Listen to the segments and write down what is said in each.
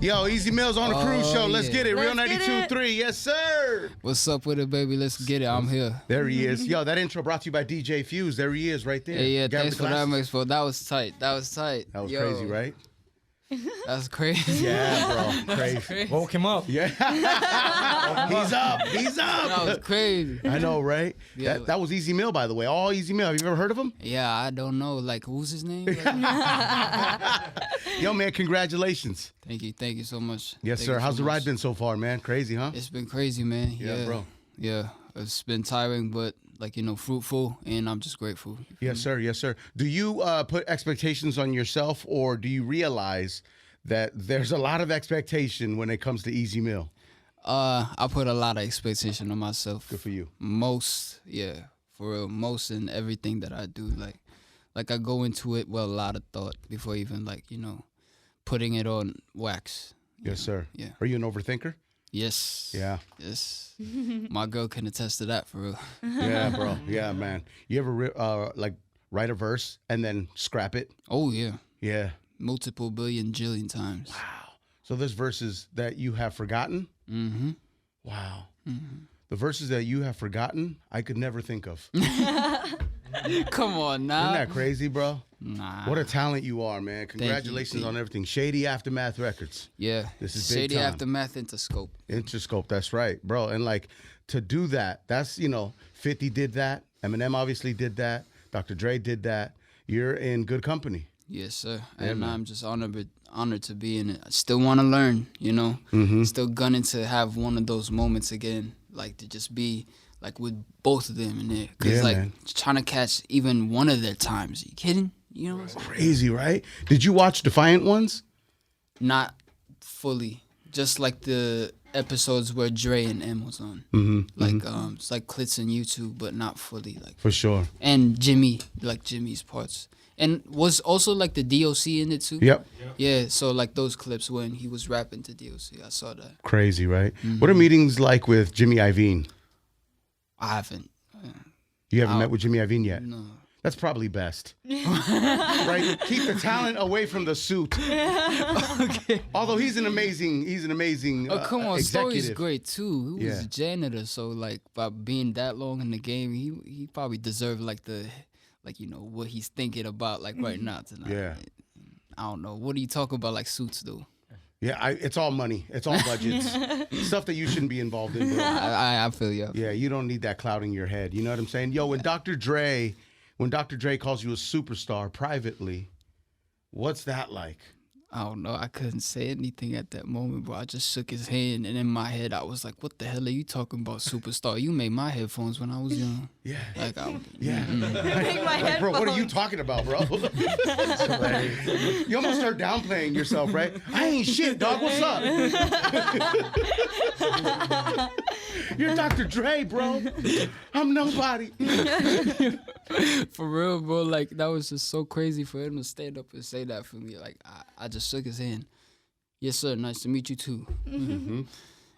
Yo, Easy Mills on the Cruz Show. Let's get it. Real Let's get 92.3. Yes, sir. What's up with it, baby? Let's get it. I'm here. There he is. Yo, that intro brought to you by DJ Fuse. There he is right there. Yeah, Guy with thanks the for that, glasses. Maxwell. That was tight. That was Crazy, right? That's crazy. Yeah, bro. Crazy. Crazy. Woke him up. Yeah. He's up. That was crazy. I know, right? Yeah. That was Easy Mill, by the way. All Easy Mill. Have you ever heard of him? Yeah, I don't know. Like, who's his name? Yo, man, congratulations. Thank you so much. Yes, Thank sir. you How's so the ride much. been so far, man? Crazy, huh? It's been crazy, man. Yeah, bro. Yeah, it's been tiring, but fruitful, and I'm just grateful. Yes, sir. Yes, sir. Do you put expectations on yourself, or do you realize that there's a lot of expectation when it comes to Easy Mill? I put a lot of expectation on myself. Good for you. Most in everything that I do. Like I go into it with a lot of thought before even putting it on wax. Yes, sir. Yeah. Are you an overthinker? Yes. Yeah. Yes. My girl can attest to that for real. Yeah, bro. Yeah, man. You ever write a verse and then scrap it? Oh yeah. Yeah. Multiple billion jillion times. Wow. So there's verses that you have forgotten? Mm-hmm. Wow. Mm-hmm. The verses that you have forgotten, I could never think of. Come on now. Isn't that crazy, bro? Nah. What a talent you are, man. Congratulations on everything. Shady Aftermath Records. Yeah. This is big Shady time. Aftermath Interscope. Interscope, that's right, bro. And to do that, that's, 50 did that. Eminem obviously did that. Dr. Dre did that. You're in good company. Yes, sir. Yeah, and man. I'm just honored to be in it. I still want to learn, Mm-hmm. Still gunning to have one of those moments again, to just be with both of them in there. Because Yeah, man. trying to catch even one of their times. Are you kidding? You know what I'm saying? Crazy, right? Did you watch Defiant Ones? Not fully. Just the episodes where Dre and M was on. Mm-hmm. It's like clips on YouTube, but not fully. For sure. And Jimmy's parts. And was also the DOC in it too. Yep. Yeah, so those clips when he was rapping to DOC, I saw that. Crazy, right? What are meetings like with Jimmy Iovine? I haven't. You haven't met with Jimmy Iovine yet? No. That's probably best. Right? Keep the talent away from the suit. Okay. Although he's an amazing Oh, come on, executive. Story's great too. He was Yeah. a janitor, so by being that long in the game, he probably deserved what he's thinking about right now tonight. Yeah. I don't know. What do you talk about suits though? Yeah, it's all money. It's all budgets. Stuff that you shouldn't be involved in, bro. I feel you. Yeah, you don't need that clouding your head. You know what I'm saying? Yo, when Dr. Dre calls you a superstar privately, what's that like? I don't know. I couldn't say anything at that moment, bro. I just shook his hand, and in my head, I was like, "What the hell are you talking about, superstar? You made my headphones when I was young." Yeah. Yeah. Like, bro, what are you talking about, bro? You almost start downplaying yourself, right? I ain't shit, dog. What's up? You're Dr. Dre, bro. I'm nobody. For real, bro. That was just so crazy for him to stand up and say that for me. I just shook his hand. Yes, sir. Nice to meet you too. Mm-hmm.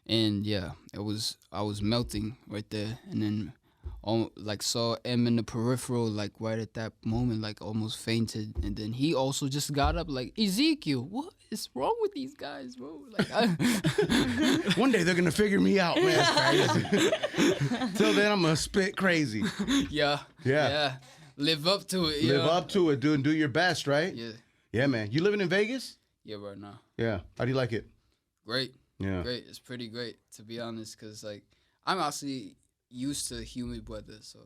And yeah, I was melting right there, and then saw M in the peripheral right at that moment, almost fainted, and then he also just got up Ezekiel, what is wrong with these guys, bro? One day they're gonna figure me out, man. Till then, I'm gonna spit crazy. Yeah. Live up to it. Live up to it, dude, and do your best, right? Yeah. Yeah, man. You living in Vegas? Yeah, right now. Yeah. How do you like it? Great. Yeah. Great. It's pretty great, to be honest, because I'm actually used to humid weather, so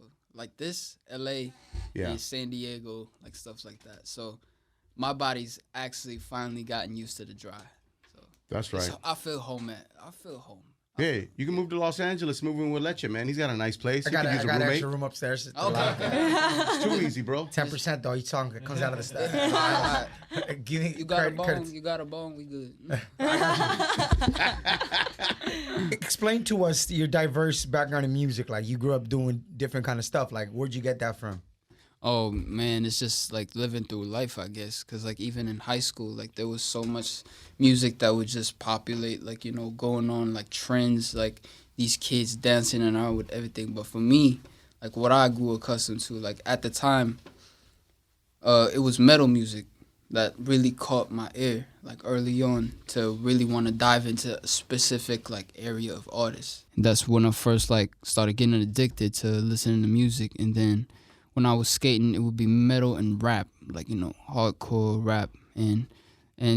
this LA and San Diego, stuff like that. So my body's actually finally gotten used to the dry. So That's right. I feel home. Hey, you can move to Los Angeles. Move in with Letcha, man. He's got a nice place. I You got can use a an roommate. extra room upstairs. Okay. It's too easy, bro. 10% though. Each song comes out of the stuff. Give me You got credit, a bone. credits. You got a bone. We good. Explain to us your diverse background in music. You grew up doing different kind of stuff. Where'd you get that from? Oh man, it's just living through life, I guess. Cause even in high school, there was so much music that would just populate, going on trends, these kids dancing around with everything. But for me, what I grew accustomed to, at the time, it was metal music. that really caught my ear like early on to really want to dive into a specific like area of artists. That's when I first like started getting addicted to listening to music, and then when I was skating, it would be metal and rap, like, you know, hardcore rap, and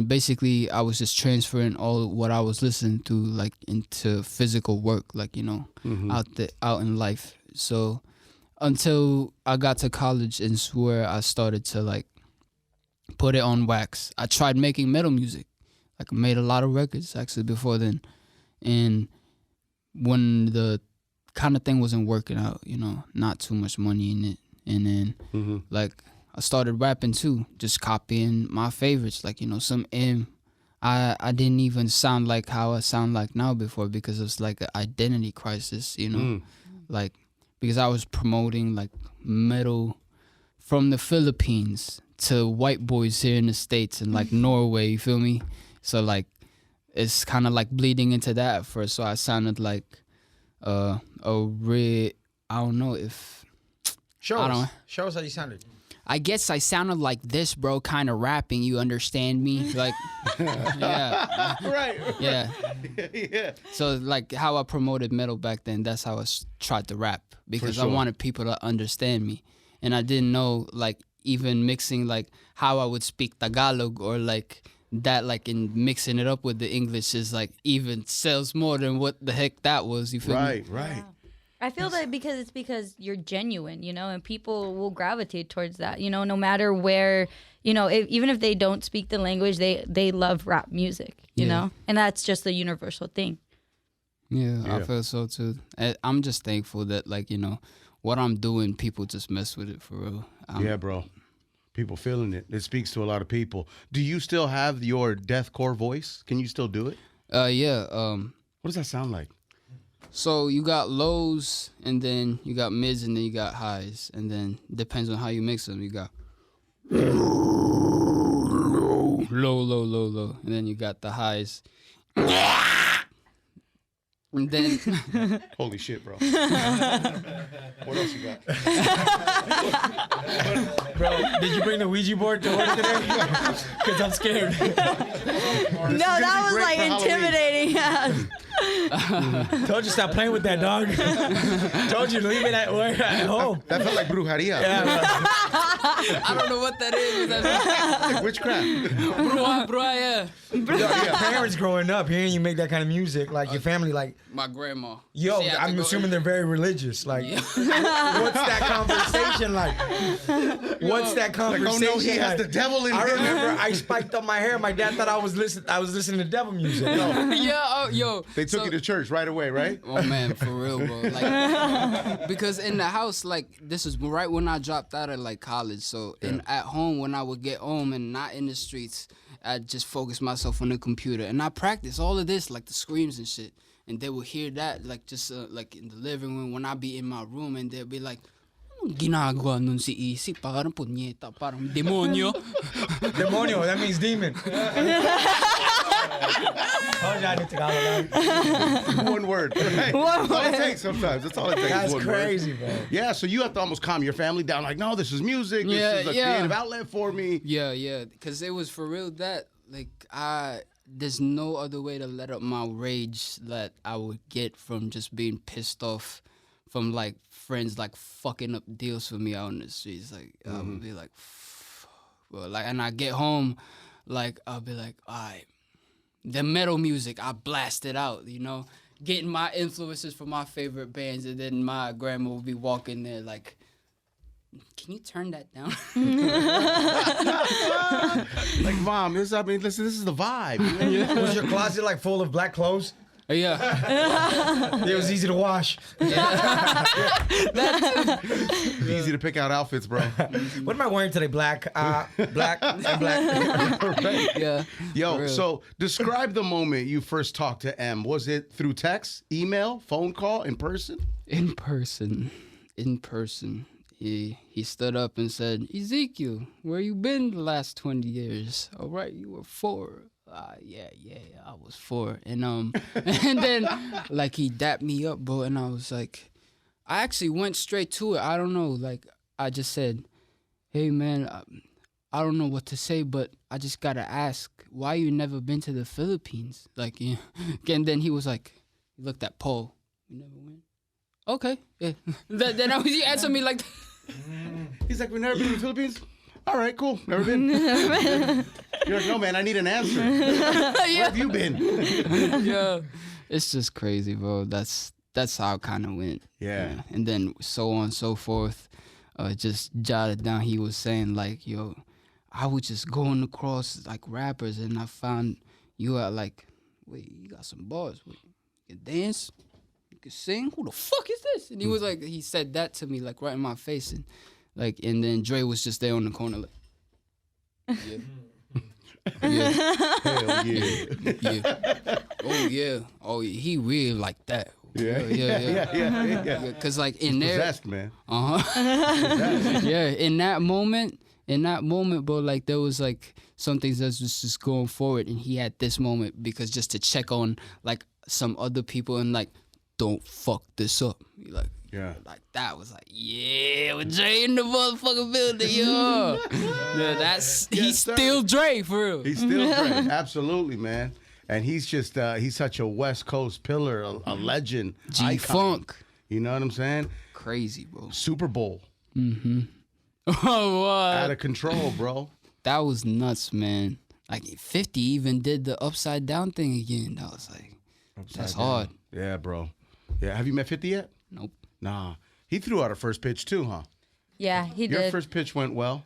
basically I was just transferring all what I was listening to like into physical work, like, you know, out in life. So until I got to college, and where I started to like put it on wax. I tried making metal music. Like, I made a lot of records actually before then, and when the kind of thing wasn't working out, you know, not too much money in it, and then like I started rapping too, just copying my favorites, like, you know, some M. I didn't even sound like how I sound like now before, because it's like an identity crisis, you know, like, because I was promoting like metal from the Philippines to white boys here in the States and like Norway, you feel me? So like it's kind of like bleeding into that at first. So I sounded like I don't know if Show us how you sounded. I guess I sounded like this, bro, kind of rapping. You understand me? Like, yeah. Right. Yeah. Yeah. So, like, how I promoted metal back then, that's how I tried to rap, because I wanted people to understand me. And I didn't know, like, even mixing, like, how I would speak Tagalog, or, like, that, like, in mixing it up with the English is, like, even sells more than what the heck that was. You feel me? Right. I feel that because you're genuine, you know, and people will gravitate towards that, you know, no matter where, you know, even if they don't speak the language, they love rap music, you know, and that's just a universal thing. Yeah, I feel so too. I'm just thankful that, like, you know, what I'm doing, people just mess with it for real. Yeah, bro. People feeling it. It speaks to a lot of people. Do you still have your deathcore voice? Can you still do it? Yeah. What does that sound like? So you got lows, and then you got mids, and then you got highs, and then depends on how you mix them. You got low, and then you got the highs. And then Holy shit, bro. What else you got? Bro, did you bring the Ouija board to work today? Because I'm scared. No, that was like intimidating. Told you stop playing with that, dog. Told you leave it at home. That felt like brujeria. I don't know what that is. Like witchcraft. Bruja, Your parents growing up hearing you make that kind of music, like your family, like, my grandma. yo, I'm assuming they're very religious. Like, what's that conversation like? What's that conversation Like, oh no, he has the devil in him. I remember I spiked up my hair. My dad thought I was listening to devil music. Yo. They took you to church right away, right? Oh man, for real, bro. Like, because in the house, like, this is right when I dropped out of like college. So at home, when I would get home and not in the streets, I'd just focus myself on the computer, and I practice all of this, like the screams and shit. And they would hear that, like, just like in the living room when I be in my room, and they'll be like, ginagawa nun si Isi, parang punyeta, parang demonyo. Demonio, that means demon. One word. Right? That's all it takes sometimes. That's all it takes. That's one crazy, word. bro. Yeah, so you have to almost calm your family down. Like, no, this is music. This is a creative outlet for me. Yeah. Because it was for real that, like, there's no other way to let up my rage that I would get from just being pissed off from, like, friends, like, fucking up deals for me out in the streets. Like, I would be like, well, like, and I get home, like, I'll be like, all right, the metal music, I blast it out, you know, getting my influences from my favorite bands, and then my grandma will be walking there like, can you turn that down? Like, Mom, listen, this is the vibe. Was your closet like full of black clothes? Yeah. It was easy to wash. Easy to pick out outfits, bro. What am I wearing today? Black and black. Right? Yeah. Yo, so describe the moment you first talked to M. Was it through text, email, phone call, in person? In person. He stood up and said, Ezekiel, where you been the last 20 years? All right, you were 4. Yeah, I was 4. And and then, like, he dapped me up, bro, and I was like, I actually went straight to it. I don't know, like, I just said, hey, man, I don't know what to say, but I just gotta ask, why you never been to the Philippines? Like, yeah. And then he was like, he looked at Paul. We never went. Okay, yeah. Then he answered me like, He's like, "We never been to the Philippines." All right, cool. Never been. You're like, "No, man, I need an answer. Where have you been?" yeah. It's just crazy, bro. That's how it kind of went. Yeah. And then so on and so forth. Just jotted down. He was saying like, yo, I was just going across like rappers, and I found you at like, wait, you got some bars. Wait, you can dance, you can sing. Who the fuck is this? And he was like, he said that to me like right in my face, and like, and then Dre was just there on the corner like, yeah. Yeah. Hell yeah. Yeah. Oh yeah. Oh yeah. He really like that. Yeah. Cause like in there, Possessed, man. Yeah. In that moment, bro, like there was like some things that was just going forward, and he had this moment because just to check on like some other people and like, don't fuck this up. Like, Yeah. like that was like, yeah, with Dre in the motherfucking building, yo. Yeah, that's he's sir. still Dre for real. He's still great. Absolutely, man. And he's just he's such a West Coast pillar, a legend, icon. G-Funk. You know what I'm saying? Crazy, bro. Super Bowl. Oh, what? Out of control, bro. That was nuts, man. Like 50 even did the upside down thing again. That was like, that's hard. Yeah, bro. Yeah. Have you met 50 yet? Nope. Nah. He threw out a first pitch too, huh? Yeah, he Your did. first pitch went well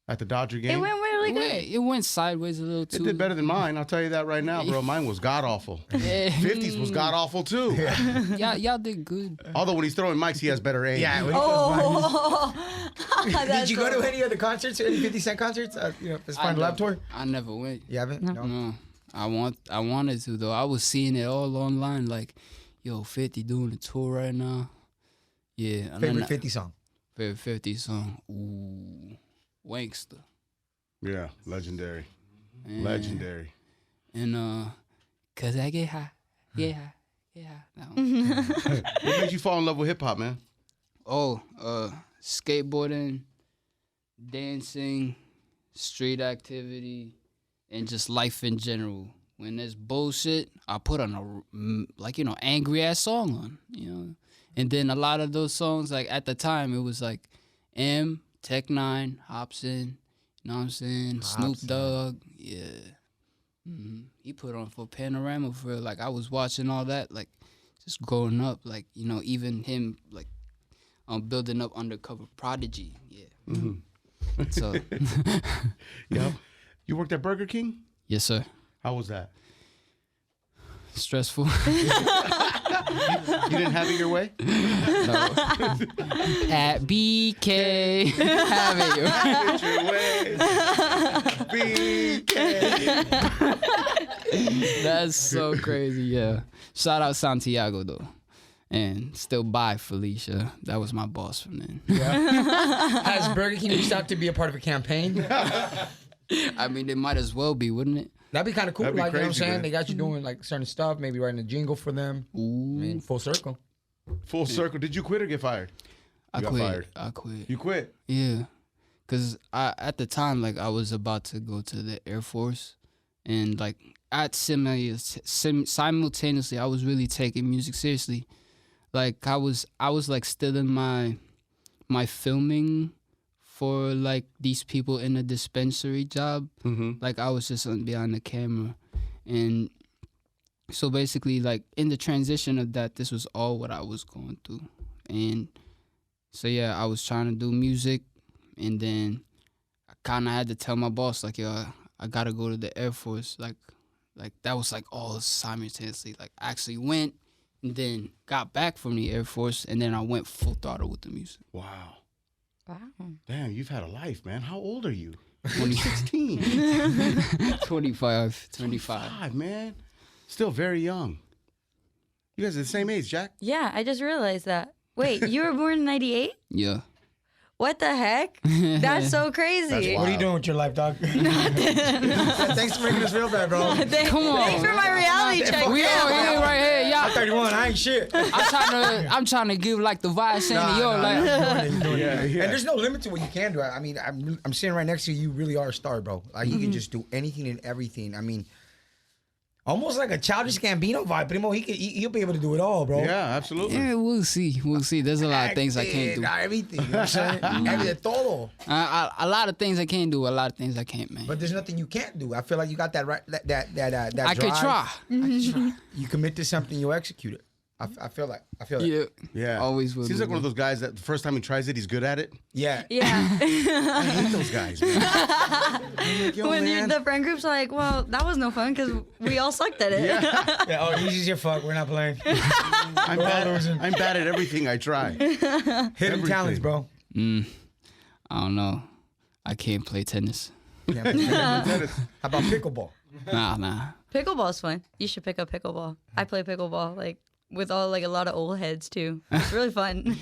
at the Dodger game. It went really good. It went sideways a little too. It did better than mine. I'll tell you that right now, bro. Mine was god awful. Yeah. 50s was god awful too. Y'all did good. Although when he's throwing mics, he has better aim. Yeah. Did you go to any of the concerts, any 50 Cent concerts? His Final Lap tour? I never went. You haven't? No. I wanted to though. I was seeing it all online. Like, yo, 50 doing a tour right now. Yeah. And Favorite 50 song? Favorite 50 song. Ooh, Wankster. Yeah, legendary. And, Legendary. And cause I get high. Get high. That one. What made you fall in love with hip hop, man? Oh, skateboarding, dancing, street activity, and just life in general. When there's bullshit, I put on a angry ass song on, And then a lot of those songs, like at the time, it was like Tech 9, Hobson, you know what I'm saying? Snoop Dogg, yeah. He put on for Panorama for real. Like I was watching all that, like just growing up, like even him, like building up Undercover Prodigy, yeah. So, Yeah. You worked at Burger King? yes sir. How was that? Stressful. You didn't have it your way? No. At BK, have it your BK. That's so crazy, yeah. Shout out Santiago though. And still bye Felicia. That was my boss from then. Has Burger King reached out to be a part of a campaign? I mean, it might as well be, wouldn't it? That'd be kind of cool. That'd be Like, you know what I'm crazy, saying? man. They got you doing like certain stuff, maybe writing a jingle for them. Ooh. I mean, full circle. Full circle. Did you quit or get fired? I got quit. fired. I quit. You quit? Yeah. Cause at the time, like I was about to go to the Air Force, and like simultaneously, I was really taking music seriously. Like I was like still in my filming for like these people in a dispensary job. Like I was just behind the camera, and so basically like in the transition of that, this was all what I was going through, and so yeah, I was trying to do music, and then I kind of had to tell my boss like, yo, I gotta go to the Air Force. Like that was like all simultaneously. Like I actually went and then got back from the Air Force, and then I went full throttle with the music. Wow. Wow. Damn, you've had a life, man. How old are you? 20. 16. 25. 5, man. Still very young. You guys are the same age, Jack. Yeah, I just realized that. Wait, you were born in 98? Yeah. What the heck? That's so crazy. What are you doing with your life, dog? Thanks for making us feel bad, bro. Come on. Thanks for my reality check. We all here right here, I'm y'all. 31. I ain't shit. I'm trying to give like the vibe saying yo, like you're doing it. Yeah. And there's no limit to what you can do. I mean, I'm sitting right next to you. You really are a star, bro. Like you can just do anything and everything. I mean, almost like a Childish Gambino vibe. Primo, he'll be able to do it all, bro. Yeah, absolutely. yeah, we'll see. There's a lot of things I can't do. Not everything. You know what I'm saying? Everything, todo. A lot of things I can't do. A lot of things I can't, man. But there's nothing you can't do. I feel like you got that right. That I could drive. try. You commit to something, you'll execute it. I feel like. Yeah. Yeah. Always will. Seems like one of those guys that the first time he tries it, he's good at it. Yeah. Yeah. I hate those guys, man. I'm like, yo, When man. the friend group's like, well, that was no fun because we all sucked at it. Yeah. Oh, he's just your fuck. We're not playing. I'm bad at everything I try. Hidden talents, bro. I don't know. I can't play tennis. Yeah, how about pickleball? Nah. Pickleball's fun. You should pick up pickleball. I play pickleball like with a lot of old heads too. It's really fun.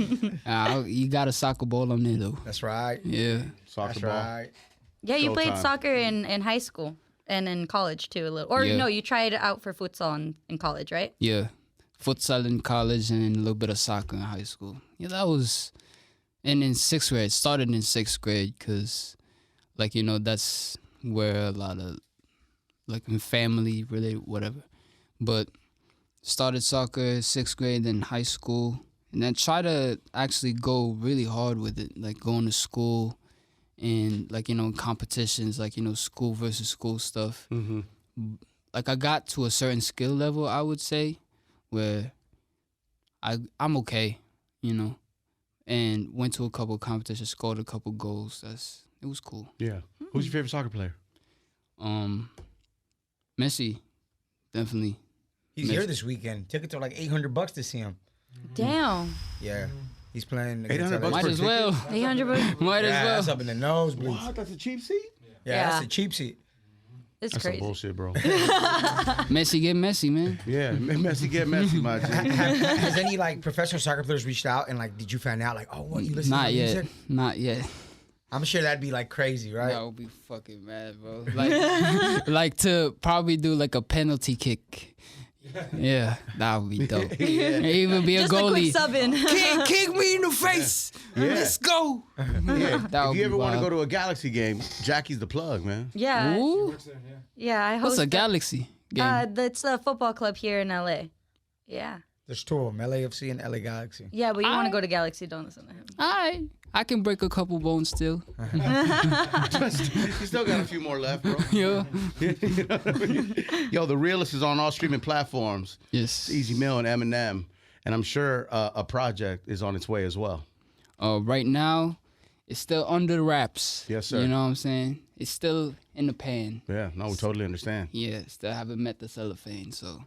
You got a soccer ball on there though. That's right. Yeah. Soccer That's ball. right. Yeah, you played Showtime. soccer in high school and in college too a little. Or Yeah. no, you tried it out for futsal in college, right? Yeah. Futsal in college and a little bit of soccer in high school. Yeah, that was. And in 6th grade, started in 6th grade because, like, you know, that's where a lot of, like, in family related, whatever. But started soccer 6th grade, then high school, and then try to actually go really hard with it, like going to school and, like, you know, competitions, like, you know, school versus school stuff. Mm-hmm. Like, I got to a certain skill level, I would say, where I'm okay, you know, and went to a couple of competitions, scored a couple goals. It was cool. Yeah. Who's your favorite soccer player? Messi, definitely. He's here this weekend. Tickets are like $800 to see him. Damn. Yeah. He's playing. $800 LA. Might per as well. 800 bucks. Might Yeah, as that's well. up in the nosebleeds. What? That's a cheap seat? Yeah, that's Yeah. a cheap seat. It's That's crazy. some bullshit, bro. Messi get Messi, man. Yeah, Messi get Messi, my G. Has any like professional soccer players reached out and like, did you find out like, oh, what you listen to Not my yet. music? Not yet. I'm sure that'd be like crazy, right? That would be fucking mad, bro. Like, like to probably do like a penalty kick. Yeah, that would be dope. Even be a Just a goalie. quick sub in. Kick me in the face. Yeah. Let's go. Yeah. That If would you be ever want to wild. go to a Galaxy game, Jackie's the plug, man. Yeah. Ooh, Yeah, I host what's a Galaxy game? It's a football club here in LA. Yeah. There's two of them, LAFC and LA Galaxy. Yeah, but you want to go to Galaxy, don't listen to him. I can break a couple bones still. You still got a few more left, bro. Yeah. You know what I mean? Yo, The Realist is on all streaming platforms. Yes. Easy Mill and Eminem. And I'm sure a project is on its way as well. Right now, it's still under the wraps. Yes, sir. You know what I'm saying? It's still in the pan. Yeah, no, we totally understand. Yeah, still haven't met the cellophane, so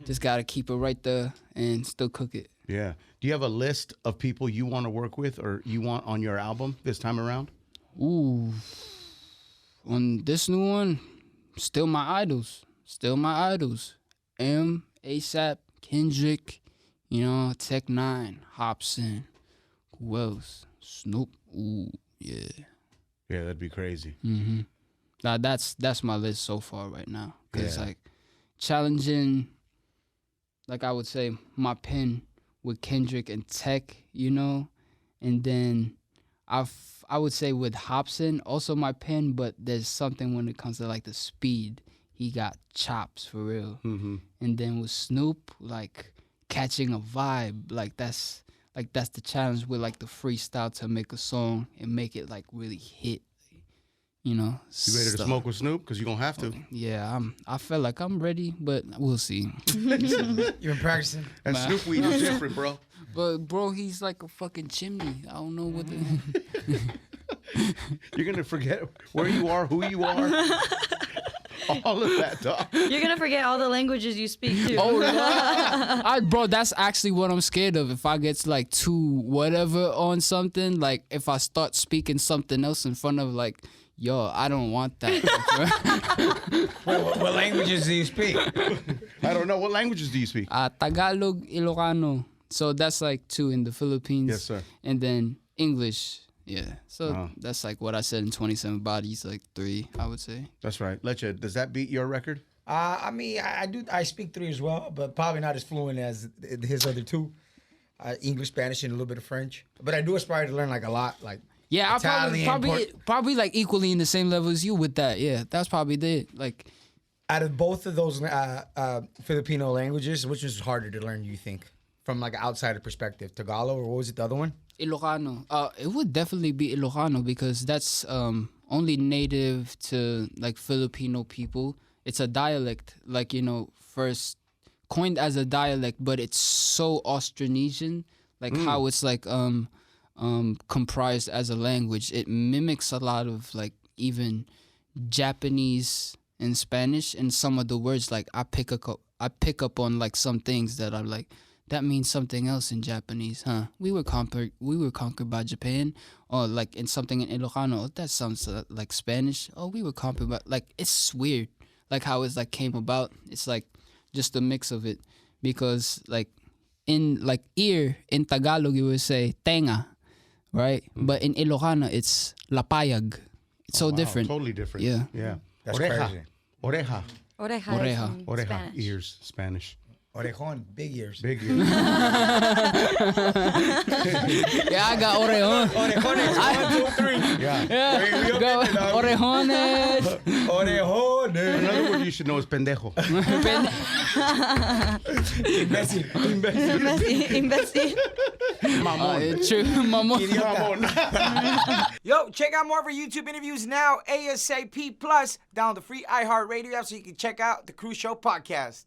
just gotta keep it right there and still cook it. Yeah. Do you have a list of people you want to work with or you want on your album this time around? Ooh, on this new one, still my idols. ASAP, Kendrick, you know, Tech 9, Hobson, who else? Snoop. Ooh, yeah. Yeah, that'd be crazy. Mm-hmm. That's my list so far right now. Cause Yeah. like challenging, like I would say, my pen with Kendrick and Tech, you know, and then I would say with Hobson also my pen, but there's something when it comes to like the speed, he got chops for real. Mm-hmm. And then with Snoop, like catching a vibe, like that's the challenge with like the freestyle to make a song and make it like really hit. You know, You ready to stuff. smoke with Snoop? Because you're going to have to. Yeah, I feel like I'm ready, but we'll see. You been practicing? And Nah. Snoop weed is different, bro. But bro, he's like a fucking chimney. I don't know what the. You're going to forget where you are, who you are. All of that, dog. You're going to forget all the languages you speak too. Oh, bro, that's actually what I'm scared of. If I get like too whatever on something, like if I start speaking something else in front of like, yo, I don't want that. What languages do you speak? I don't know. What languages do you speak? Tagalog, Ilocano. So that's like two in the Philippines. Yes, sir. And then English. Yeah. So that's like what I said in 27 Bodies, like 3, I would say. That's right. Leche, does that beat your record? I mean, I do. I speak 3 as well, but probably not as fluent as his other 2. English, Spanish, and a little bit of French. But I do aspire to learn like a lot, like Yeah, Italian, I probably like equally in the same level as you with that. Yeah, that's probably it. Like, out of both of those Filipino languages, which is harder to learn? You think, from like an outsider perspective, Tagalog or what was it, the other one? Ilocano. It would definitely be Ilocano because that's only native to like Filipino people. It's a dialect, like, you know, first coined as a dialect, but it's so Austronesian, like how it's like comprised as a language. It mimics a lot of like even Japanese and Spanish, and some of the words like I pick up on like some things that are like, that means something else in Japanese, huh? We were conquered by Japan. Or like in something in Ilocano, oh, that sounds like Spanish. Oh, we were conquered by, like, it's weird. Like how it's like came about. It's like just a mix of it. Because like in like ear, in Tagalog you would say tenga, right? But in Ilocano it's lapayag. It's so different. Totally different. Yeah. Yeah. That's Oreja. crazy. Oreja. Oreja. Oreja. In Oreja. Spanish. Ears. Spanish. Orejon, big ears. Big ears. Yeah, I got orejon. Orejones, 1, 2, 3. Yeah. Yeah, we go opened it up. orejones. Orejones. Another word you should know is pendejo. Imbécil. Imbécil. Mamón. True, mamón. Mamón. Yo, check out more of our YouTube interviews now, ASAP Plus. Download the free iHeartRadio app so you can check out the Cruz Show podcast.